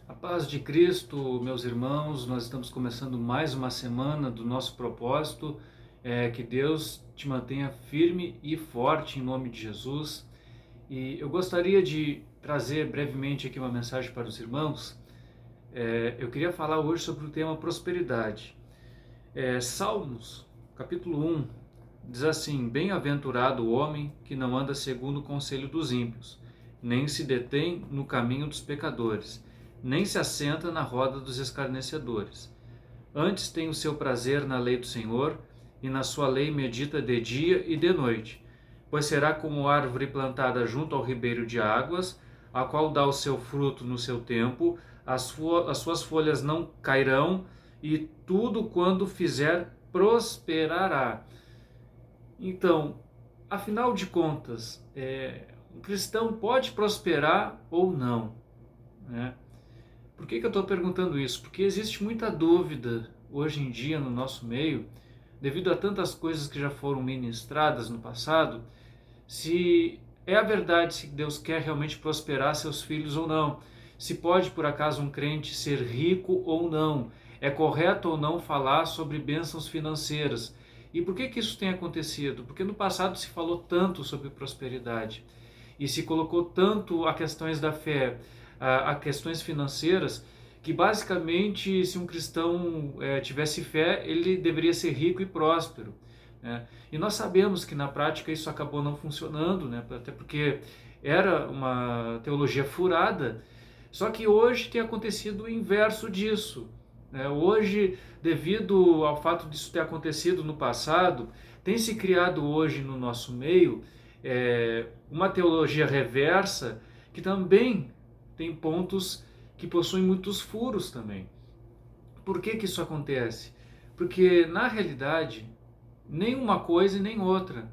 A paz de Cristo, meus irmãos, nós estamos começando mais uma semana do nosso propósito, que Deus te mantenha firme e forte em nome de Jesus. E eu gostaria de trazer brevemente aqui uma mensagem para os irmãos. Eu queria falar hoje sobre o tema prosperidade. Salmos, capítulo 1, diz assim: Bem-aventurado o homem que não anda segundo o conselho dos ímpios, nem se detém no caminho dos pecadores, nem se assenta na roda dos escarnecedores. Antes tem o seu prazer na lei do Senhor, e na sua lei medita de dia e de noite. Pois será como árvore plantada junto ao ribeiro de águas, a qual dá o seu fruto no seu tempo, as suas folhas não cairão, e tudo quando fizer prosperará. Então, afinal de contas, um cristão pode prosperar ou não, né? Por que eu estou perguntando isso? Porque existe muita dúvida hoje em dia no nosso meio, devido a tantas coisas que já foram ministradas no passado, se é a verdade, se Deus quer realmente prosperar seus filhos ou não. Se pode, por acaso, um crente ser rico ou não. É correto ou não falar sobre bênçãos financeiras. E por que isso tem acontecido? Porque no passado se falou tanto sobre prosperidade e se colocou tanto a questões da fé, a questões financeiras, que basicamente, se um cristão tivesse fé, ele deveria ser rico e próspero, né? E nós sabemos que na prática isso acabou não funcionando, né? Até porque era uma teologia furada. Só que hoje tem acontecido o inverso disso, né? Hoje, devido ao fato disso ter acontecido no passado, tem se criado hoje no nosso meio uma teologia reversa que também tem pontos que possuem muitos furos também. Por que isso acontece? Porque, na realidade, nem uma coisa e nem outra.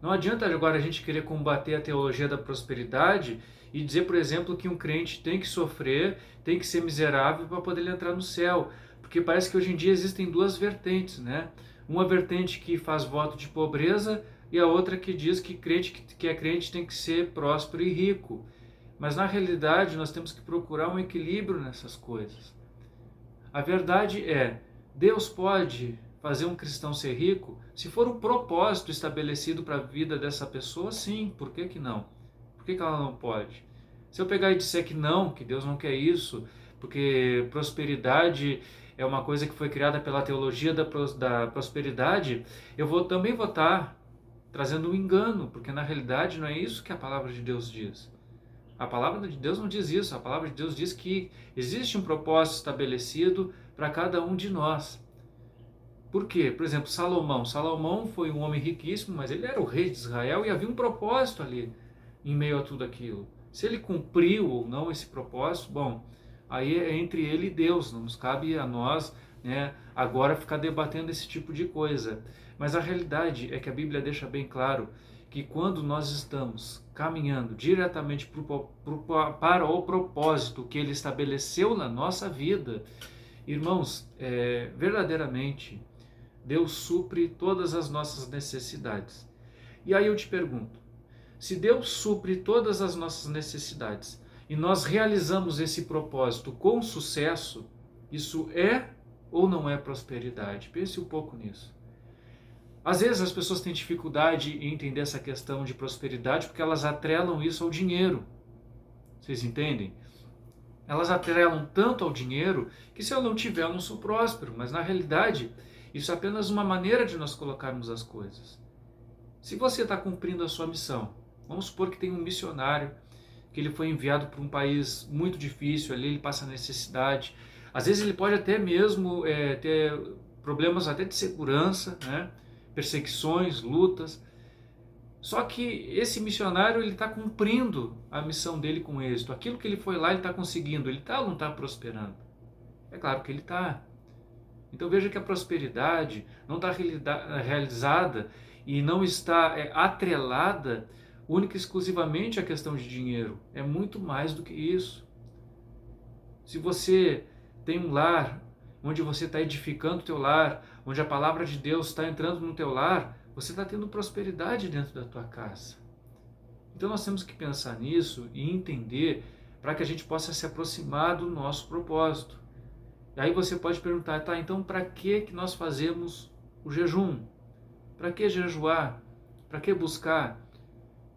Não adianta agora a gente querer combater a teologia da prosperidade e dizer, por exemplo, que um crente tem que sofrer, tem que ser miserável para poder entrar no céu. Porque parece que hoje em dia existem duas vertentes, né? Uma vertente que faz voto de pobreza e a outra que diz que que é crente tem que ser próspero e rico. Mas na realidade nós temos que procurar um equilíbrio nessas coisas. A verdade é, Deus pode fazer um cristão ser rico se for o propósito estabelecido para a vida dessa pessoa, sim. Por que não? Por que ela não pode? Se eu pegar e disser que não, que Deus não quer isso, porque prosperidade é uma coisa que foi criada pela teologia da prosperidade, também vou estar trazendo um engano, porque na realidade não é isso que a palavra de Deus diz. A palavra de Deus não diz isso. A palavra de Deus diz que existe um propósito estabelecido para cada um de nós. Por quê? Por exemplo, Salomão. Salomão foi um homem riquíssimo, mas ele era o rei de Israel e havia um propósito ali em meio a tudo aquilo. Se ele cumpriu ou não esse propósito, bom, aí é entre ele e Deus. Não nos cabe a nós, né, agora ficar debatendo esse tipo de coisa. Mas a realidade é que a Bíblia deixa bem claro que quando nós estamos caminhando diretamente para o propósito que Ele estabeleceu na nossa vida, irmãos, verdadeiramente Deus supre todas as nossas necessidades. E aí eu te pergunto, se Deus supre todas as nossas necessidades e nós realizamos esse propósito com sucesso, isso é ou não é prosperidade? Pense um pouco nisso. Às vezes as pessoas têm dificuldade em entender essa questão de prosperidade porque elas atrelam isso ao dinheiro. Vocês entendem? Elas atrelam tanto ao dinheiro que se eu não tiver, eu não sou próspero. Mas na realidade, isso é apenas uma maneira de nós colocarmos as coisas. Se você está cumprindo a sua missão, vamos supor que tem um missionário que ele foi enviado para um país muito difícil, ali ele passa necessidade. Às vezes ele pode até mesmo ter problemas até de segurança, né? Perseguições, lutas. Só que esse missionário ele está cumprindo a missão dele com êxito. Aquilo que ele foi lá, ele está conseguindo. Ele está ou não está prosperando? É claro que ele está. Então veja que a prosperidade não está realizada e não está atrelada única e exclusivamente à questão de dinheiro. É muito mais do que isso. Se você tem um lar onde você está edificando o teu lar, onde a palavra de Deus está entrando no teu lar, você está tendo prosperidade dentro da tua casa. Então nós temos que pensar nisso e entender para que a gente possa se aproximar do nosso propósito. E aí você pode perguntar, tá, então para que nós fazemos o jejum? Para que jejuar? Para que buscar?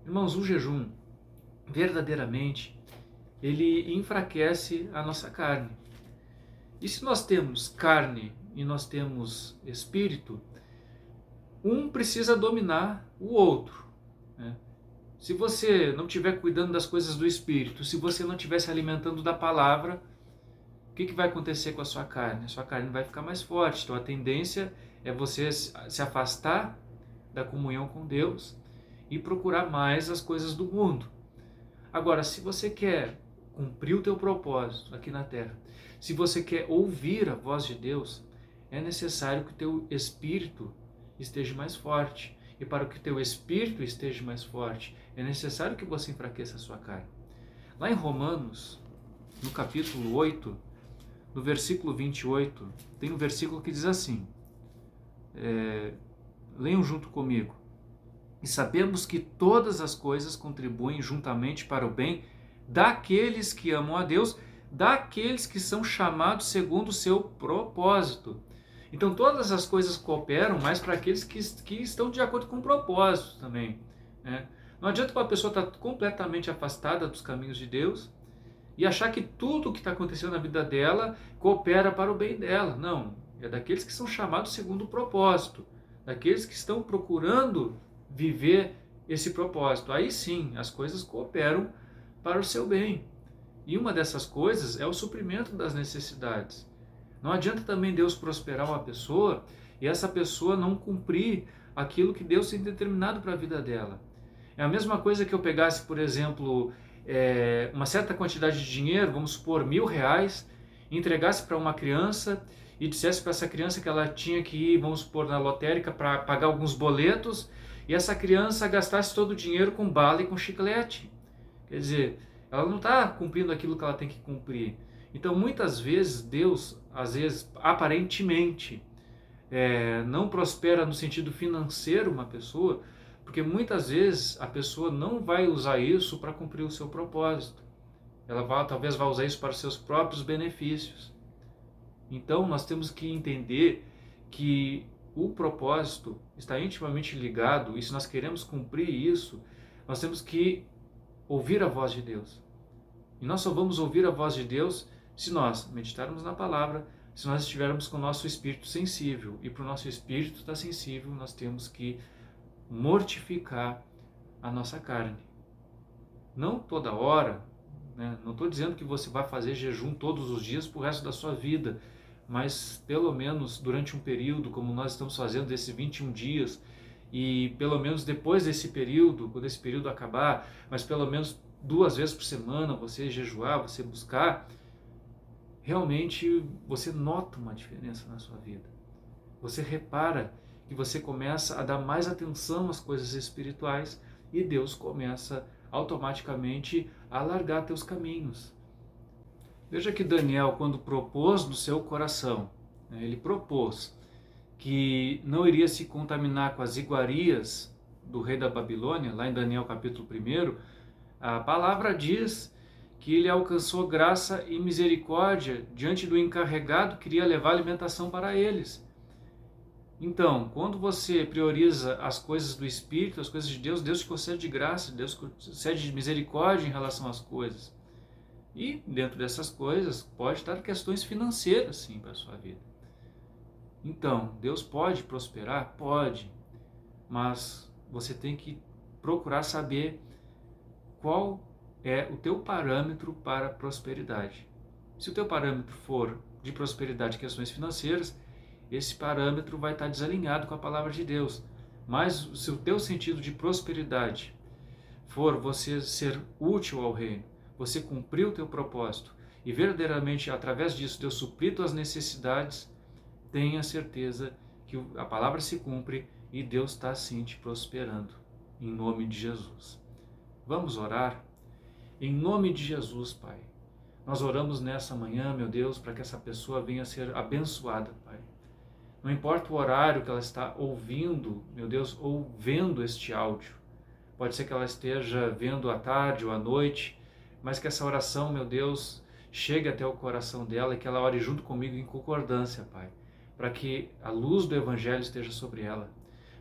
Irmãos, o jejum, verdadeiramente, ele enfraquece a nossa carne. E se nós temos carne e nós temos espírito, um precisa dominar o outro, né? Se você não estiver cuidando das coisas do espírito, se você não estiver se alimentando da palavra, o que vai acontecer com a sua carne? A sua carne vai ficar mais forte. Então a tendência é você se afastar da comunhão com Deus e procurar mais as coisas do mundo. Agora, se você quer cumprir o teu propósito aqui na terra, se você quer ouvir a voz de Deus, é necessário que o teu espírito esteja mais forte. E para que o teu espírito esteja mais forte, é necessário que você enfraqueça a sua carne. Lá em Romanos, no capítulo 8, no versículo 28, tem um versículo que diz assim, leiam junto comigo. E sabemos que todas as coisas contribuem juntamente para o bem daqueles que amam a Deus, daqueles que são chamados segundo o seu propósito. Então todas as coisas cooperam, mas para aqueles que estão de acordo com o propósito também, né? Não adianta uma pessoa estar completamente afastada dos caminhos de Deus e achar que tudo o que está acontecendo na vida dela coopera para o bem dela. Não, é daqueles que são chamados segundo o propósito, daqueles que estão procurando viver esse propósito. Aí sim, as coisas cooperam para o seu bem. E uma dessas coisas é o suprimento das necessidades. Não adianta também Deus prosperar uma pessoa e essa pessoa não cumprir aquilo que Deus tem determinado para a vida dela. É a mesma coisa que eu pegasse, por exemplo, uma certa quantidade de dinheiro, vamos supor R$1.000, entregasse para uma criança e dissesse para essa criança que ela tinha que ir, vamos supor, na lotérica para pagar alguns boletos, e essa criança gastasse todo o dinheiro com bala e com chiclete. Quer dizer, ela não está cumprindo aquilo que ela tem que cumprir. Então, muitas vezes, Deus, às vezes, aparentemente, não prospera no sentido financeiro uma pessoa, porque muitas vezes a pessoa não vai usar isso para cumprir o seu propósito. Ela talvez vá usar isso para os seus próprios benefícios. Então, nós temos que entender que o propósito está intimamente ligado, e se nós queremos cumprir isso, nós temos que ouvir a voz de Deus. E nós só vamos ouvir a voz de Deus se nós meditarmos na palavra, se nós estivermos com o nosso espírito sensível. E para o nosso espírito estar sensível, nós temos que mortificar a nossa carne. Não toda hora, né? Não estou dizendo que você vai fazer jejum todos os dias para o resto da sua vida, mas pelo menos durante um período, como nós estamos fazendo esses 21 dias, e pelo menos depois desse período, quando esse período acabar, mas pelo menos 2 vezes por semana você jejuar, você buscar, realmente você nota uma diferença na sua vida. Você repara que você começa a dar mais atenção às coisas espirituais e Deus começa automaticamente a alargar teus caminhos. Veja que Daniel, quando propôs no seu coração, ele propôs que não iria se contaminar com as iguarias do rei da Babilônia, lá em Daniel capítulo 1, a palavra diz que ele alcançou graça e misericórdia diante do encarregado que queria levar alimentação para eles. Então, quando você prioriza as coisas do Espírito, as coisas de Deus, Deus te concede de graça, Deus concede de misericórdia em relação às coisas. E dentro dessas coisas pode estar questões financeiras, sim, para a sua vida. Então, Deus pode prosperar? Pode, mas você tem que procurar saber qual é o teu parâmetro para a prosperidade. Se o teu parâmetro for de prosperidade questões financeiras, esse parâmetro vai estar desalinhado com a palavra de Deus. Mas se o teu sentido de prosperidade for você ser útil ao reino, você cumprir o teu propósito e verdadeiramente através disso Deus suprir tuas necessidades, tenha certeza que a palavra se cumpre e Deus está assim te prosperando, em nome de Jesus. Vamos orar? Em nome de Jesus, Pai, nós oramos nessa manhã, meu Deus, para que essa pessoa venha a ser abençoada, Pai. Não importa o horário que ela está ouvindo, meu Deus, ou vendo este áudio. Pode ser que ela esteja vendo à tarde ou à noite, mas que essa oração, meu Deus, chegue até o coração dela e que ela ore junto comigo em concordância, Pai, para que a luz do Evangelho esteja sobre ela,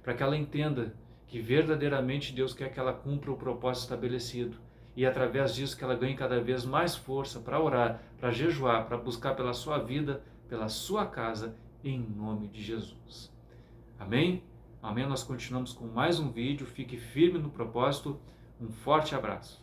para que ela entenda que verdadeiramente Deus quer que ela cumpra o propósito estabelecido e através disso que ela ganhe cada vez mais força para orar, para jejuar, para buscar pela sua vida, pela sua casa, em nome de Jesus. Amém? Amém? Nós continuamos com mais um vídeo. Fique firme no propósito. Um forte abraço.